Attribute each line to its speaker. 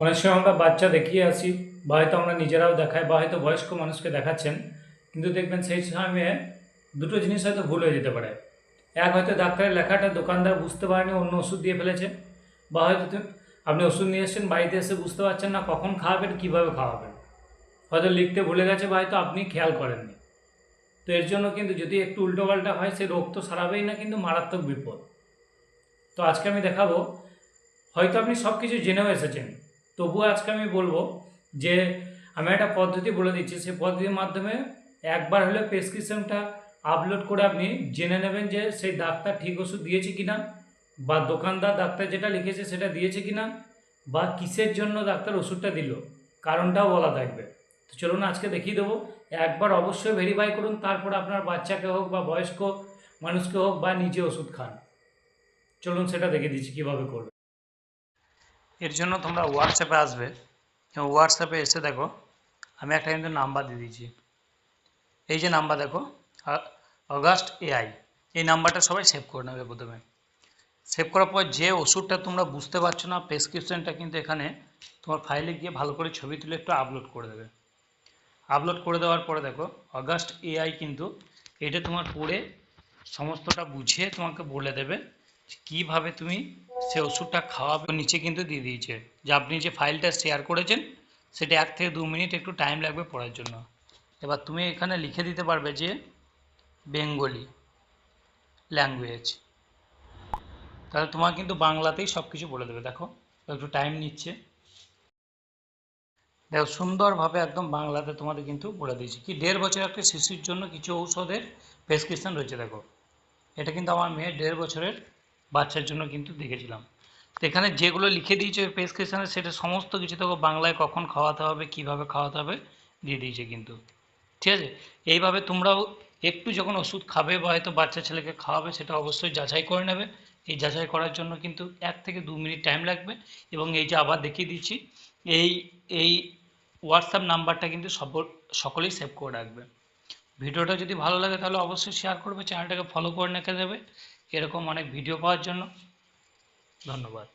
Speaker 1: অনেক সময় আমরা বাচ্চা দেখিয়ে আসি বা হয়তো আমরা নিজেরাও দেখাই বা হয়তো বয়স্ক মানুষকে দেখাচ্ছেন, কিন্তু দেখবেন সেই সময়ে দুটো জিনিস হয়তো ভুল হয়ে যেতে পারে। এক, হয়তো ডাক্তারের লেখাটা দোকানদার বুঝতে পারেনি, অন্য ওষুধ দিয়ে ফেলেছে। বা হয়তো আপনি ওষুধ নিয়ে এসেছেন, বাড়িতে এসে বুঝতে পারছেন না কখন খাওয়াবেন, কীভাবে খাওয়াবেন, হয়তো লিখতে ভুলে গেছে বা হয়তো আপনি খেয়াল করেননি। তো এর জন্য কিন্তু যদি একটু উল্টোপাল্টা হয়, সে রোগ তো সারাবেই না, কিন্তু মারাত্মক বিপদ। তো আজকে আমি দেখাবো, হয়তো আপনি সব কিছু জেনেও এসেছেন, তবুও আজকে আমি বলবো যে আমি একটা পদ্ধতি বলে দিচ্ছি। সেই পদ্ধতির মাধ্যমে একবার হলে প্রেসক্রিপশনটা আপলোড করে আপনি জেনে নেবেন যে সেই ডাক্তার ঠিক ওষুধ দিয়েছে কিনা, বা দোকানদার ডাক্তার যেটা লিখেছে সেটা দিয়েছে কিনা, বা কিসের জন্য ডাক্তার ওষুধটা দিল, কারণটাও বলা থাকবে। তো চলুন আজকে দেখিয়ে দেবো। একবার অবশ্যই ভেরিফাই করুন, তারপর আপনার বাচ্চাকে হোক বা বয়স্ক মানুষকে হোক বা নিজে ওষুধ খান। চলুন সেটা দেখিয়ে দিচ্ছি কীভাবে করবে। এর জন্য তোমরা হোয়াটসঅ্যাপে আসবে এবং হোয়াটসঅ্যাপে এসে দেখো আমি একটা কিন্তু নাম্বার দিয়ে দিয়েছি। এই যে নাম্বার দেখো, অগাস্ট এআই, এই নাম্বারটা সবাই সেভ করে নেবে। প্রথমে সেভ করার পর যে ওষুধটা তোমরা বুঝতে পারছো না, প্রেসক্রিপশনটা কিন্তু এখানে তোমার ফাইলে গিয়ে ভালো করে ছবি তুলে একটু আপলোড করে দেবে। আপলোড করে দেওয়ার পরে দেখো অগাস্ট এআই কিন্তু এটা তোমার পড়ে সমস্তটা বুঝিয়ে তোমাকে বলে দেবে কিভাবে তুমি সে ওষুধটা খাওয়াবে। নিচে কিন্তু দিয়ে দিয়েছে যে আপনি যে ফাইলটা শেয়ার করেছেন সেটা 1 থেকে 2 মিনিট একটু টাইম লাগবে পড়ার জন্য। এবার তুমি এখানে লিখে দিতে পারবে যে বেঙ্গলি ল্যাঙ্গুয়েজ, তাহলে তোমার কিন্তু বাংলাতেই সব কিছু বলে দেবে। দেখো একটু টাইম নিচ্ছে, দেখো সুন্দরভাবে একদম বাংলাতে তোমাদের কিন্তু বলে দিয়েছি কি 1.5 বছর একটা শিশুর জন্য কিছু ঔষধের প্রেসক্রিপশন রয়েছে। দেখো এটা কিন্তু আমার মেয়ের 1.5 বছরের বাচ্চার জন্য কিন্তু দেখেছিলাম। তো এখানে যেগুলো লিখে দিয়েছে প্রেসক্রিপশানে সেটা সমস্ত কিছু দেখো বাংলায় কখন খাওয়াতে হবে, কিভাবে খাওয়াতে হবে দিয়ে দিয়েছে কিন্তু। ঠিক আছে, এইভাবে তোমরাও একটু যখন ওষুধ খাবে বা হয়তো বাচ্চা ছেলেকে খাওয়াবে সেটা অবশ্যই যাচাই করে নেবে। এই যাচাই করার জন্য কিন্তু 1 থেকে 2 মিনিট টাইম লাগবে। এবং এই যে আবার দেখিয়ে দিচ্ছি, এই এই হোয়াটসঅ্যাপ নাম্বারটা কিন্তু সকলেই সেভ করে রাখবে। ভিডিওটা যদি ভালো লাগে তাহলে অবশ্যই শেয়ার করবে, চ্যানেলটাকে ফলো করে রেখে দেবে এরকম অনেক ভিডিও পাওয়ার জন্য। ধন্যবাদ।